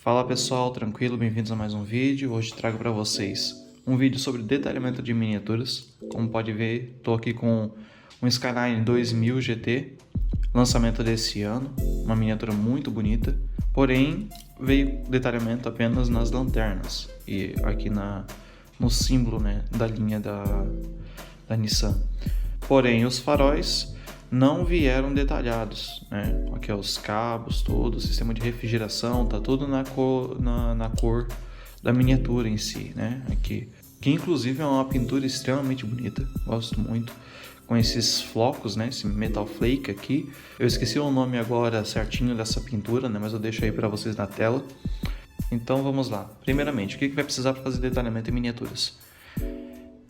Fala pessoal, tranquilo? Bem-vindos a mais um vídeo. Hoje trago para vocês um vídeo sobre detalhamento de miniaturas. Como pode ver, estou aqui com um Skyline 2000 GT, lançamento desse ano, uma miniatura muito bonita, porém veio detalhamento apenas nas lanternas e aqui no símbolo, né, da linha da Nissan. Porém, os faróis não vieram detalhados, né? Aqui os cabos, todo o sistema de refrigeração, tá tudo na cor da miniatura em si, né? Aqui, que inclusive é uma pintura extremamente bonita, gosto muito, com esses flocos, né? Esse metal flake aqui. Eu esqueci o nome agora certinho dessa pintura, né? Mas eu deixo aí para vocês na tela. Então vamos lá. Primeiramente, o que vai precisar para fazer detalhamento em miniaturas?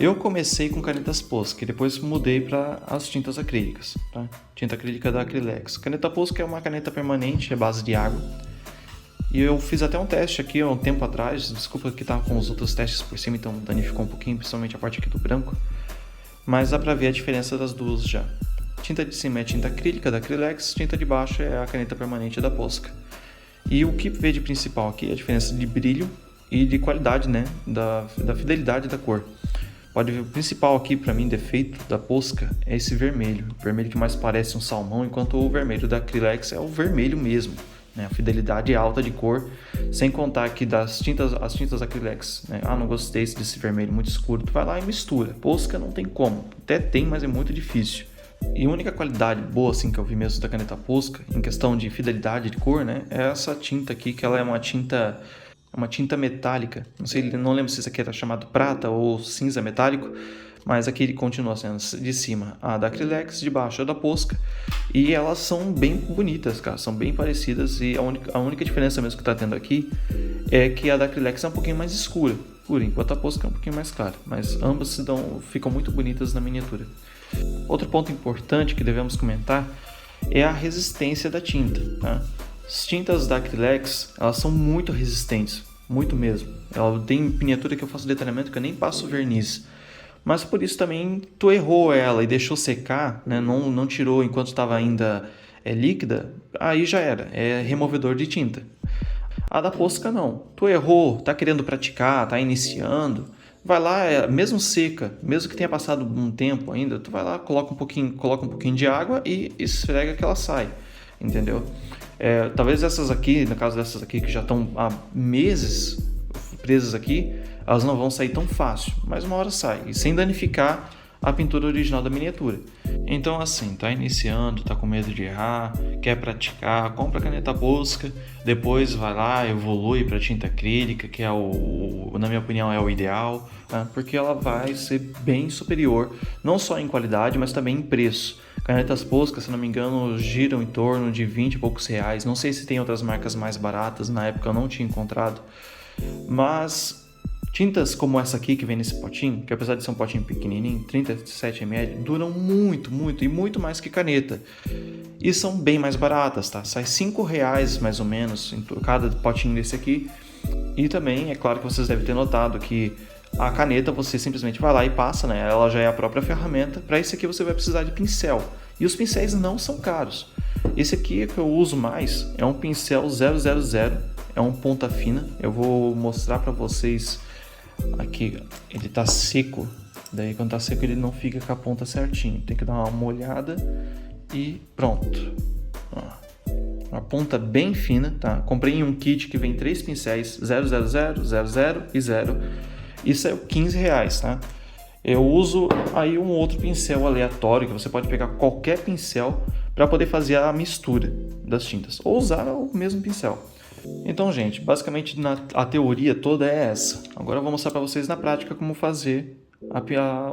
Eu comecei com canetas Posca e depois mudei para as tintas acrílicas, tá? Tinta acrílica da Acrylex. Caneta Posca é uma caneta permanente, é base de água. E eu fiz até um teste aqui há um tempo atrás, desculpa que estava com os outros testes por cima, então danificou um pouquinho, principalmente a parte aqui do branco. Mas dá para ver a diferença das duas já. Tinta de cima é tinta acrílica da Acrylex, tinta de baixo é a caneta permanente da Posca. E o que vê de principal aqui é a diferença de brilho e de qualidade, né? Da fidelidade da cor. Pode ver, o principal aqui para mim defeito da Posca é esse vermelho, o vermelho que mais parece um salmão, enquanto o vermelho da Acrylex é o vermelho mesmo, né? A fidelidade é alta de cor, sem contar que as tintas Acrylex, né? Não gostei desse vermelho muito escuro, tu vai lá e mistura. Posca não tem como, até tem, mas é muito difícil. E a única qualidade boa assim que eu vi mesmo da caneta Posca, em questão de fidelidade de cor, né? É essa tinta aqui, que ela é uma tinta metálica, não lembro se isso aqui era chamado prata ou cinza metálico, mas aqui ele continua sendo de cima a da Acrylex, de baixo a da Posca, e elas são bem bonitas, cara, são bem parecidas, e a única diferença mesmo que está tendo aqui é que a da Acrylex é um pouquinho mais escura, enquanto a Posca é um pouquinho mais clara, mas ambas ficam muito bonitas na miniatura. Outro ponto importante que devemos comentar é a resistência da tinta, tá? As tintas da Acrylex, elas são muito resistentes, muito mesmo. Ela tem miniatura que eu faço detalhamento que eu nem passo verniz. Mas por isso também tu errou ela e deixou secar, né? Não tirou enquanto estava ainda líquida, aí já era, é removedor de tinta. A da Posca não. Tu errou, tá querendo praticar, tá iniciando, vai lá, mesmo seca, mesmo que tenha passado um tempo ainda, tu vai lá, coloca um pouquinho de água e esfrega que ela sai, entendeu? Talvez essas aqui, no caso dessas aqui que já estão há meses presas aqui, elas não vão sair tão fácil, mas uma hora sai, e sem danificar a pintura original da miniatura. Então assim, tá iniciando, tá com medo de errar, quer praticar, compra caneta Posca, depois vai lá, evolui para tinta acrílica, que na minha opinião é o ideal, né? Porque ela vai ser bem superior, não só em qualidade, mas também em preço. Canetas Posca, se não me engano, giram em torno de 20 e poucos reais. Não sei se tem outras marcas mais baratas, na época eu não tinha encontrado. Mas tintas como essa aqui que vem nesse potinho, que apesar de ser um potinho pequenininho, 37 ml, duram muito, muito e muito mais que caneta. E são bem mais baratas, tá? Sai 5 reais mais ou menos em cada potinho desse aqui. E também, é claro que vocês devem ter notado que a caneta você simplesmente vai lá e passa, né? Ela já é a própria ferramenta. Para isso aqui você vai precisar de pincel. E os pincéis não são caros. Esse aqui que eu uso mais é um pincel 000, é um ponta fina. Eu vou mostrar para vocês aqui. Ele tá seco. Daí quando tá seco ele não fica com a ponta certinho. Tem que dar uma molhada e pronto. Uma ponta bem fina, tá? Comprei em um kit que vem 3 pincéis 000, 00 e 0. Isso é 15 reais, tá? Eu uso aí um outro pincel aleatório, que você pode pegar qualquer pincel para poder fazer a mistura das tintas, ou usar o mesmo pincel. Então, gente, basicamente a teoria toda é essa. Agora eu vou mostrar para vocês na prática como fazer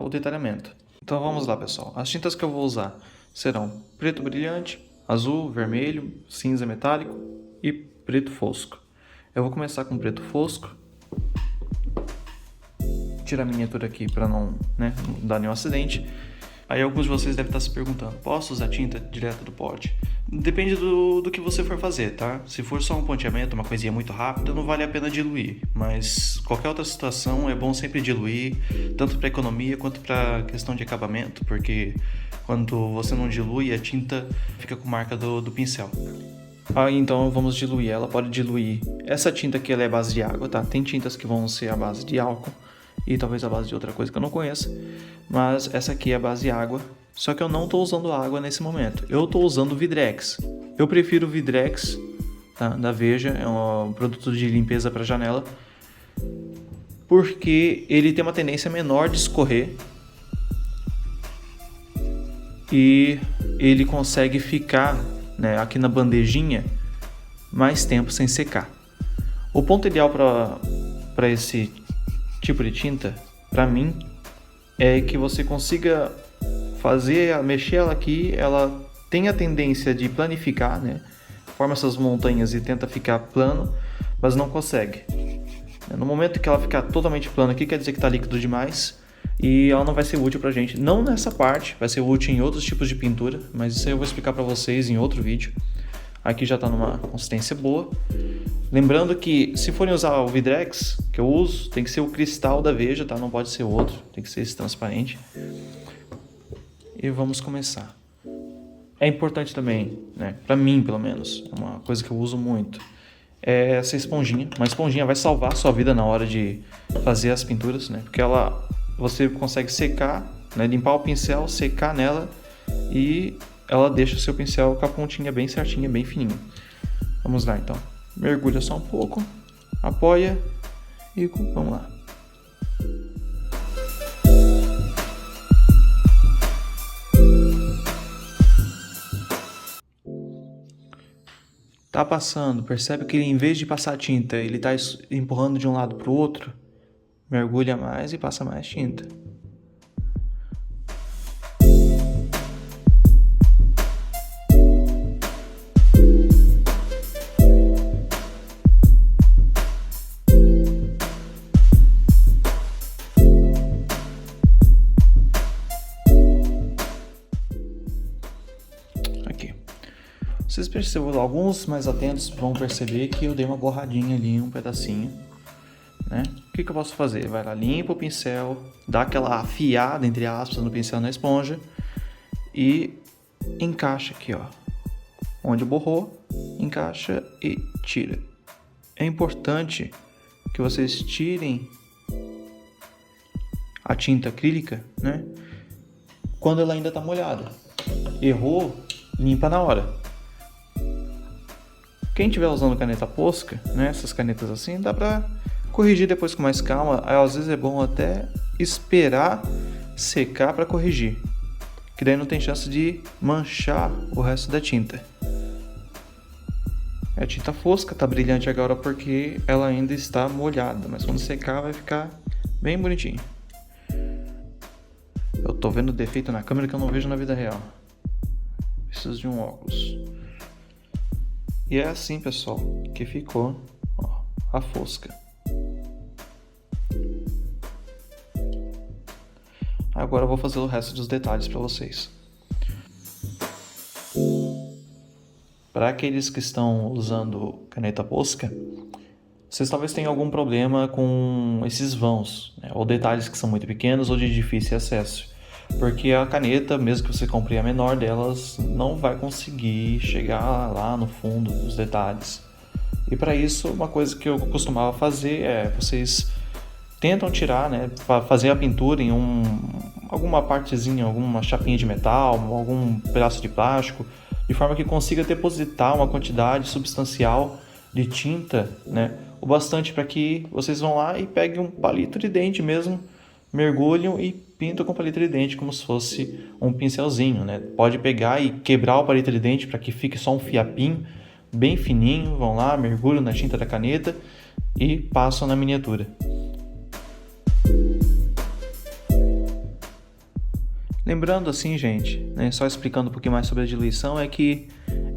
o detalhamento. Então vamos lá, pessoal. As tintas que eu vou usar serão preto brilhante, azul, vermelho, cinza metálico e preto fosco. Eu vou começar com preto fosco. Tirar a miniatura aqui para não dar nenhum acidente. Aí alguns de vocês devem estar se perguntando, posso usar tinta direto do pote? Depende do que você for fazer, tá? Se for só um ponteamento, uma coisinha muito rápida, não vale a pena diluir. Mas qualquer outra situação é bom sempre diluir, tanto para economia quanto para questão de acabamento, porque quando você não dilui, a tinta fica com marca do pincel. Então vamos diluir. Ela pode diluir. Essa tinta aqui ela é a base de água, tá? Tem tintas que vão ser a base de álcool e talvez a base de outra coisa que eu não conheça, mas essa aqui é a base de água. Só que eu não estou usando água nesse momento. Eu estou usando o Vidrex. Eu prefiro o Vidrex, tá? Da Veja, é um produto de limpeza para janela, porque ele tem uma tendência menor de escorrer e ele consegue ficar, né, aqui na bandejinha mais tempo sem secar. O ponto ideal para esse tipo de tinta, para mim, é que você consiga mexer ela aqui, ela tem a tendência de planificar, né? Forma essas montanhas e tenta ficar plano, mas não consegue. No momento que ela ficar totalmente plana aqui, quer dizer que está líquido demais e ela não vai ser útil pra gente. Não nessa parte, vai ser útil em outros tipos de pintura, mas isso aí eu vou explicar para vocês em outro vídeo. Aqui já está numa consistência boa. Lembrando que se forem usar o Vidrex, que eu uso, tem que ser o cristal da Veja, tá? Não pode ser outro, tem que ser esse transparente. E vamos começar. É importante também, né? Para mim pelo menos, é uma coisa que eu uso muito. É essa esponjinha. Uma esponjinha vai salvar a sua vida na hora de fazer as pinturas, né? Porque você consegue secar, né? Limpar o pincel, secar nela e ela deixa o seu pincel com a pontinha bem certinha, bem fininha. Vamos lá então. Mergulha só um pouco, apoia e vamos lá. Tá passando, percebe que ele, em vez de passar tinta, ele tá empurrando de um lado para o outro. Mergulha mais e passa mais tinta. Vocês percebem, alguns mais atentos vão perceber que eu dei uma borradinha ali, um pedacinho, né? O que eu posso fazer? Vai lá, limpa o pincel, dá aquela afiada, entre aspas, no pincel na esponja e encaixa aqui, ó. Onde borrou, encaixa e tira. É importante que vocês tirem a tinta acrílica, né? Quando ela ainda está molhada. Errou, limpa na hora. Quem estiver usando caneta Posca, né, essas canetas assim, dá pra corrigir depois com mais calma. Às vezes é bom até esperar secar para corrigir, que daí não tem chance de manchar o resto da tinta. A tinta fosca tá brilhante agora porque ela ainda está molhada, mas quando secar vai ficar bem bonitinho. Eu tô vendo defeito na câmera que eu não vejo na vida real. Preciso de um óculos. E é assim, pessoal, que ficou, ó, a fosca. Agora eu vou fazer o resto dos detalhes para vocês. Para aqueles que estão usando caneta Posca, vocês talvez tenham algum problema com esses vãos, né, ou detalhes que são muito pequenos ou de difícil acesso. Porque a caneta, mesmo que você compre a menor delas, não vai conseguir chegar lá no fundo dos detalhes. E para isso, uma coisa que eu costumava fazer é vocês tentam tirar, né, fazer a pintura em alguma partezinha, alguma chapinha de metal, algum pedaço de plástico, de forma que consiga depositar uma quantidade substancial de tinta, né, o bastante para que vocês vão lá e peguem um palito de dente mesmo, mergulham e pintam com palito de dente como se fosse um pincelzinho, né? Pode pegar e quebrar o palito de dente para que fique só um fiapinho bem fininho, vão lá, mergulham na tinta da caneta e passam na miniatura. Lembrando assim, gente, né, só explicando um pouquinho mais sobre a diluição, é que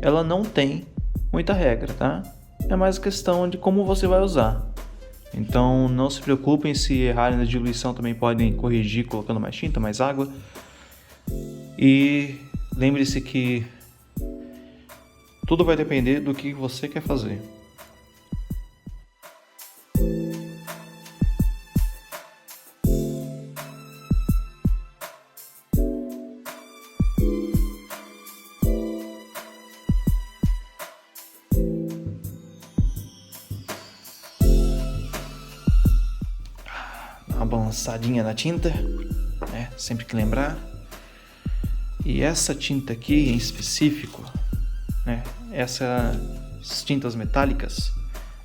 ela não tem muita regra, tá? É mais questão de como você vai usar. Então não se preocupem se errarem na diluição, também podem corrigir colocando mais tinta, mais água. E lembre-se que tudo vai depender do que você quer fazer. balançadinha na tinta, né? Sempre que lembrar. E essa tinta aqui em específico, né? Essas tintas metálicas,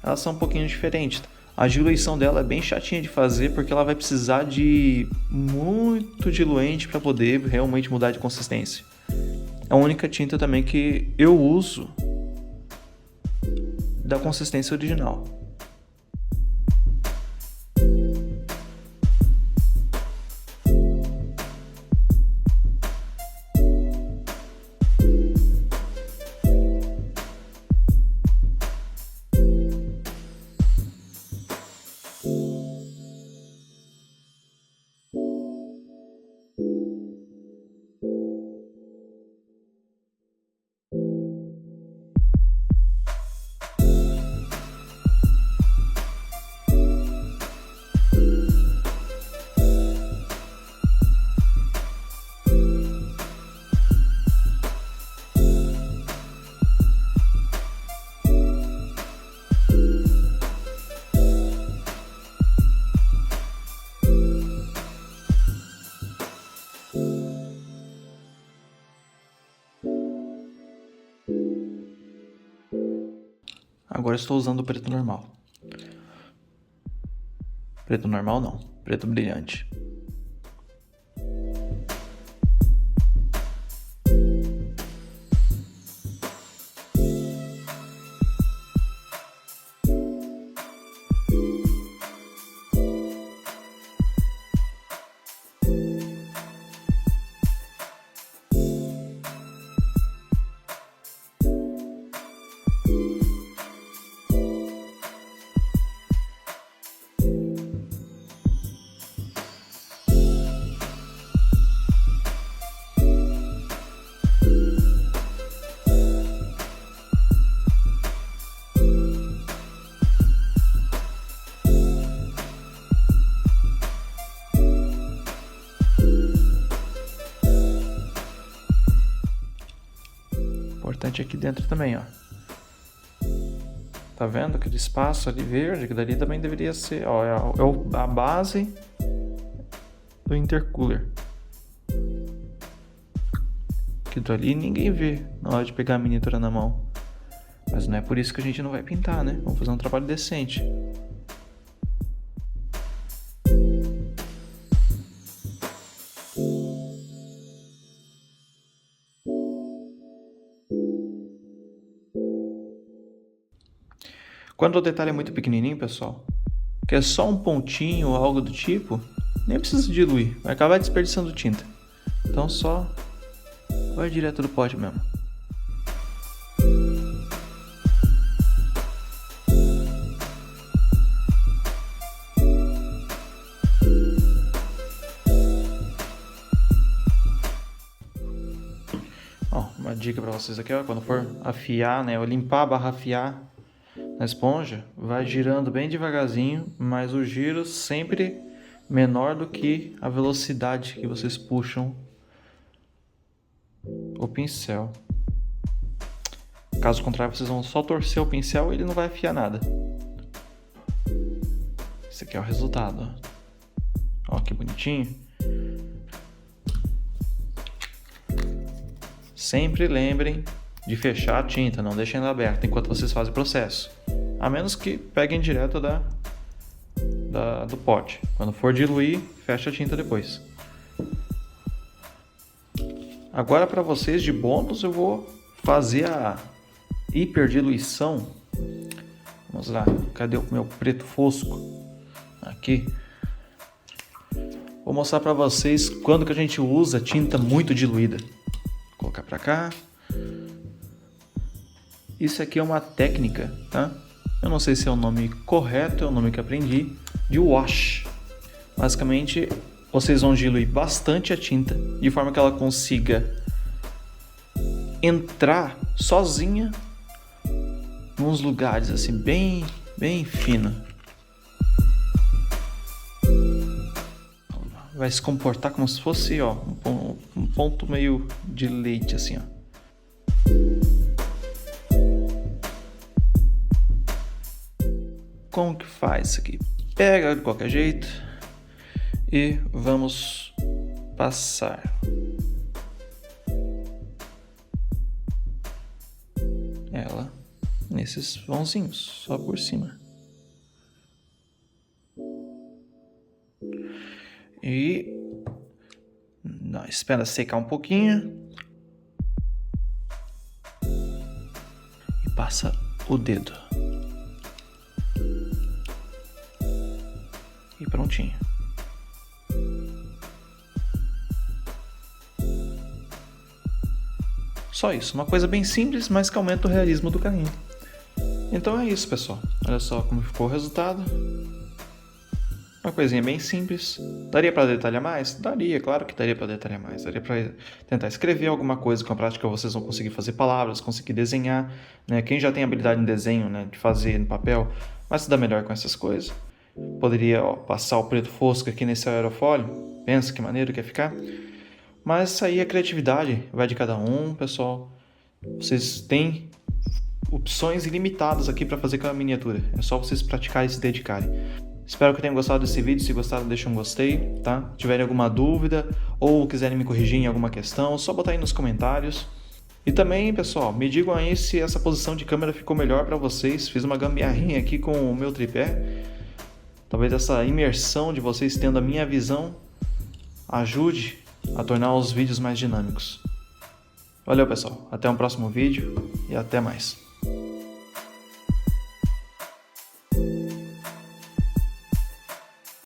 elas são um pouquinho diferentes. A diluição dela é bem chatinha de fazer porque ela vai precisar de muito diluente para poder realmente mudar de consistência. É a única tinta também que eu uso da consistência original. Agora estou usando o preto normal. Preto normal não, preto brilhante. Importante aqui dentro também, ó. Tá vendo aquele espaço ali verde? Que dali também deveria ser, ó, é a base do intercooler. Aquilo ali ninguém vê na hora de pegar a miniatura na mão. Mas não é por isso que a gente não vai pintar, né? Vamos fazer um trabalho decente. Quando o detalhe é muito pequenininho, pessoal, que é só um pontinho ou algo do tipo, nem precisa diluir, vai acabar desperdiçando tinta. Então só vai direto do pote mesmo. Ó, uma dica para vocês aqui, ó, quando for afiar, né, ou limpar barra afiar na esponja, vai girando bem devagarzinho, mas o giro sempre menor do que a velocidade que vocês puxam o pincel. Caso contrário, vocês vão só torcer o pincel e ele não vai afiar nada. Esse aqui é o resultado. Ó, que bonitinho. Sempre lembrem de fechar a tinta, não deixem ela aberta enquanto vocês fazem o processo. A menos que peguem direto do pote. Quando for diluir, fecha a tinta depois. Agora, para vocês de bônus, eu vou fazer a hiperdiluição. Vamos lá, cadê o meu preto fosco? Aqui. Vou mostrar para vocês quando que a gente usa tinta muito diluída. Vou colocar para cá. Isso aqui é uma técnica, tá? Eu não sei se é o nome correto, é o nome que aprendi, de wash. Basicamente, vocês vão diluir bastante a tinta, de forma que ela consiga entrar sozinha nos lugares assim bem fino. Vai se comportar como se fosse, ó, um ponto meio de leite assim, ó. Como que faz isso aqui? Pega de qualquer jeito, e vamos passar. Ela nesses vãozinhos, só por cima. E não, espera secar um pouquinho. E passa o dedo. E prontinho. Só isso, uma coisa bem simples, mas que aumenta o realismo do carrinho. Então é isso, pessoal. Olha só como ficou o resultado. Uma coisinha bem simples. Daria para detalhar mais? Daria, claro que daria para detalhar mais. Daria para tentar escrever alguma coisa. Com a prática vocês vão conseguir fazer palavras, conseguir desenhar, né? Quem já tem habilidade em desenho, né, de fazer no papel, vai se dar melhor com essas coisas. Poderia passar o preto fosco aqui nesse aerofólio. Pensa que maneiro que ia ficar. Mas isso aí, a criatividade vai de cada um, pessoal. Vocês têm opções ilimitadas aqui para fazer com a miniatura. É só vocês praticarem e se dedicarem. Espero que tenham gostado desse vídeo. Se gostaram, deixem um gostei, tá? Se tiverem alguma dúvida ou quiserem me corrigir em alguma questão, só botar aí nos comentários. E também, pessoal, me digam aí se essa posição de câmera ficou melhor para vocês. Fiz uma gambiarrinha aqui com o meu tripé. Talvez essa imersão de vocês tendo a minha visão ajude a tornar os vídeos mais dinâmicos. Valeu, pessoal. Até um próximo vídeo e até mais.